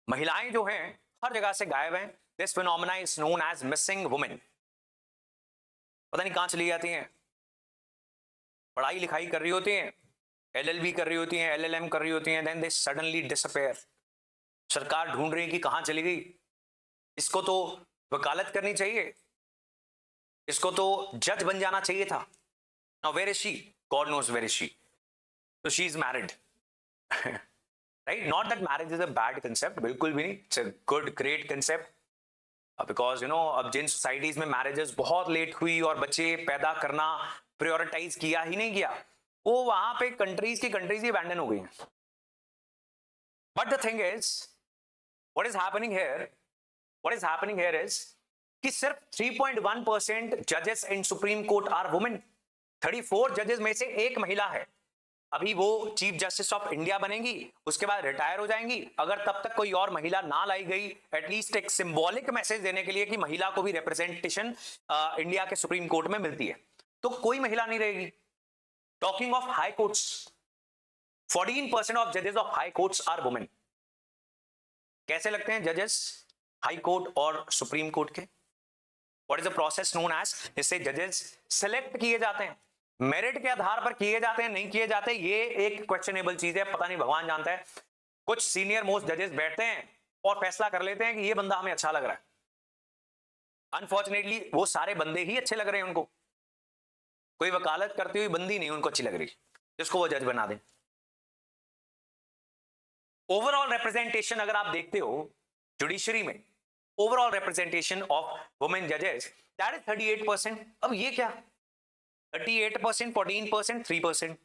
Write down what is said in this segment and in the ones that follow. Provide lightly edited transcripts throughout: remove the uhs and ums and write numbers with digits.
महिलाएं जो हैं हर जगह से गायब हैं। This phenomena is known as missing women. पता नहीं कहां चली जाती हैं, पढ़ाई लिखाई कर रही होती हैं, एलएलबी कर रही होती हैं, एलएलएम कर रही होती हैं, देन दे सडनली डिसअपेयर। सरकार ढूंढ रही है कि कहां चली गई। इसको तो वकालत करनी चाहिए, इसको तो जज बन जाना चाहिए था। Now where is she? God knows where is she. तो she is married, right? Not that marriage is a bad concept, बिल्कुल भी नहीं, it's a good great concept. Because अब जिन सोसाइटीज में मैरिजेस बहुत लेट हुई और बच्चे पैदा करना प्रायोरिटाइज किया ही नहीं गया, वो वहां पे कंट्रीज ही अबैंडन हो गई हैं। But the thing is, what is happening here what is happening here is कि सिर्फ 3.1% जजेस इन सुप्रीम कोर्ट आर वुमेन। 34 जजेस में से एक महिला है। अभी वो चीफ जस्टिस ऑफ इंडिया बनेंगी, उसके बाद रिटायर हो जाएंगी। अगर तब तक कोई और महिला ना लाई गई, एटलीस्ट एक सिंबॉलिक मैसेज देने के लिए कि महिला को भी रिप्रेजेंटेशन इंडिया के सुप्रीम कोर्ट में मिलती है, तो कोई महिला नहीं रहेगी। Talking of high courts, 14% of जजेस of high courts are women. कैसे लगते हैं जजेस हाई कोर्ट और सुप्रीम कोर्ट के? What is the process known as? इससे जजेस सिलेक्ट किए जाते हैं, मेरिट के आधार पर किए जाते हैं, नहीं किए जाते, ये एक क्वेश्चनेबल चीज है, पता नहीं भगवान जानता है। कुछ सीनियर मोस्ट जजेस बैठते हैं और फैसला कर लेते हैं कि ये बंदा हमें अच्छा लग रहा है। अनफॉर्चुनेटली वो सारे बंदे ही अच्छे लग रहे हैं उनको, कोई वकालत करती हुई बंदी नहीं उनको अच्छी लग रही जिसको वो जज बना दें। ओवरऑल रिप्रेजेंटेशन अगर आप देखते हो जुडिशरी में, ओवरऑल रिप्रेजेंटेशन ऑफ वुमेन जजेस दैट इज 38%। अब ये क्या 38%, 14%, 3%?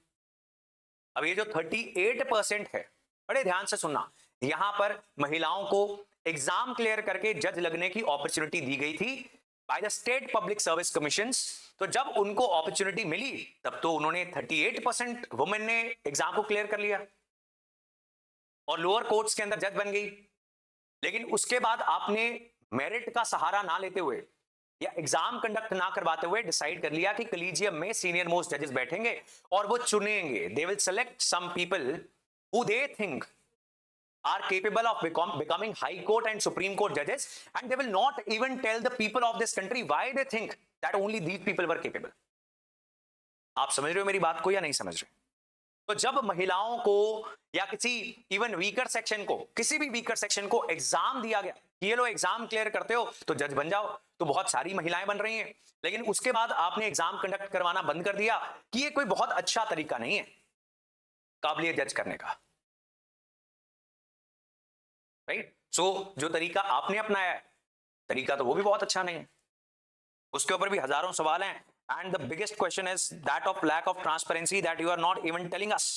अब ये जो 38% है, बड़े ध्यान से सुनना, यहां पर महिलाओं को एग्जाम क्लियर करके जज लगने की अपॉर्चुनिटी दी गई थी by the state public service commissions. तो जब उनको अपॉर्चुनिटी मिली तब तो उन्होंने 38% वुमेन ने एग्जाम को क्लियर कर लिया और लोअर कोर्ट्स के अंदर जज बन गई। लेकिन उसके बाद आपने मेरिट का सहारा ना लेते हुए या एग्जाम कंडक्ट ना करवाते हुए डिसाइड कर लिया कि कलीजियम में सीनियर मोस्ट जजेस बैठेंगे और वो चुनेंगे, they will select some people who they think are capable of becoming high court and supreme court judges, and they will not even tell the people of this country why they think that only these people were capable. आप समझ रहे हो मेरी बात को या नहीं समझ रहे? तो जब महिलाओं को या किसी इवन वीकर सेक्शन को, किसी भी वीकर सेक्शन को एग्जाम दिया गया, ये लो एग्जाम क्लियर करते हो तो जज बन जाओ, तो बहुत सारी महिलाएं बन रही हैं। लेकिन उसके बाद आपने एग्जाम कंडक्ट करवाना बंद कर दिया कि ये कोई बहुत अच्छा तरीका नहीं है काबिलियत जज करने का, राइट? सो जो तरीका आपने अपनाया है, तरीका तो वो भी बहुत अच्छा नहीं है, उसके ऊपर भी हजारों सवाल हैं। And the biggest question is that of lack of transparency that you are not even telling us.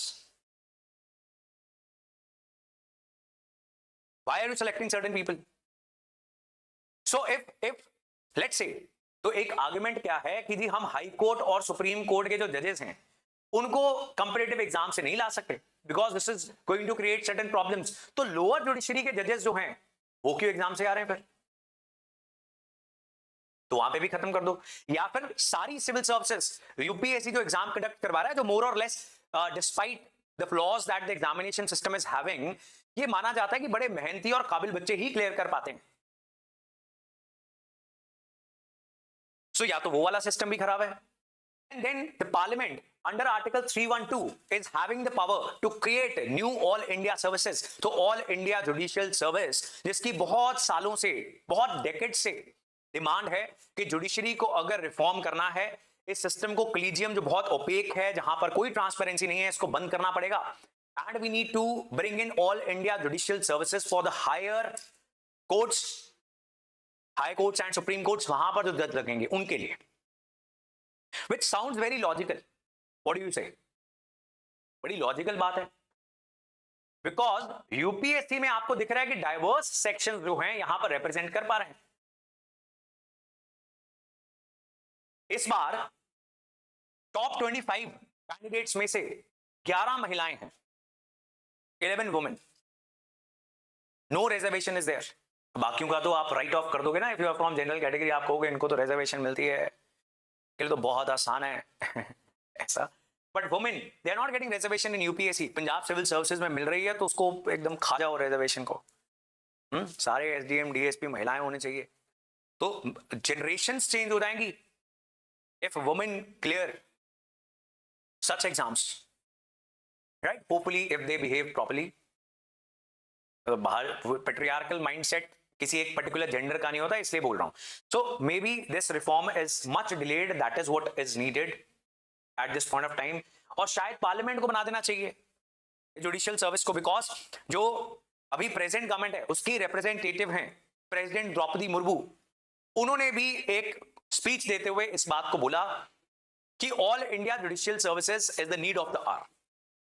Why are you selecting certain people? So if let's say, तो एक आर्गुमेंट क्या है कि जी हम हाई कोर्ट और सुप्रीम कोर्ट के जो जजेस हैं उनको कंपैरेटिव एग्जाम से नहीं ला सकते because this is going to create certain problems. तो लोअर जुडिशरी के जजेस जो हैं वो क्यों एग्जाम से आ रहे हैं फिर? तो वहां पे भी खत्म कर दो। या फिर सारी सिविल सर्विसेज, यूपीएससी जो एग्जाम कंडक्ट करवा रहा है, जो मोर और less despite the flaws that the examination system is having, ये माना जाता है कि बड़े मेहनती और काबिल बच्चे ही क्लियर कर पाते हैं। सो या तो वो वाला सिस्टम भी खराब है। And then the parliament under article 312 is having the power to create new all India services. तो all India judicial service जिसकी बहुत सालों से, बहुत डेकेड से डिमांड है कि जुडिशरी को अगर रिफॉर्म करना है, इस सिस्टम को, कलीजियम जो बहुत ओपेक है, जहां पर कोई ट्रांसपेरेंसी नहीं है, इसको बंद करना पड़ेगा। And we need to bring in all India judicial services for the higher courts, high courts and supreme courts, वहां पर जो जज लगेंगे उनके लिए। Which sounds very logical. What do you say? बड़ी लॉजिकल बात है बिकॉज यूपीएससी में आपको दिख रहा है कि डाइवर्स सेक्शन जो हैं यहां पर रिप्रेजेंट कर पा रहे हैं। इस बार टॉप 25 कैंडिडेट्स में से 11 महिलाएं हैं, 11 women, no reservation is there. बाकियों का तो आप राइट ऑफ कर दोगे ना, if you are from general category, आप कहोगे इनको तो रिजर्वेशन मिलती है, के लिए तो बहुत आसान है ऐसा। But women they are not getting reservation in UPSC. Punjab civil services में मिल रही है तो उसको एकदम खा जाओ रिजर्वेशन को। सारे एसडीएम डीएसपी महिलाएं होने चाहिए, तो जनरेशंस चेंज हो जाएंगी if women clear such exams, right? Hopefully if they behave properly. बाहर पेट्रियार्कल माइंडसेट किसी एक पर्टिकुलर जेंडर का नहीं होता, इसलिए बोल रहा हूं। So maybe this reform is much delayed, that is what is needed at this point of time. और शायद पार्लियामेंट को बना देना चाहिए जुडिशियल सर्विस को, बिकॉज जो अभी प्रेजेंट गवर्नमेंट है उसकी रिप्रेजेंटेटिव हैं प्रेसिडेंट द्रौपदी मुर्मू, उन्होंने भी एक स्पीच देते हुए इस बात को बोला कि all India judicial services is the need of the our.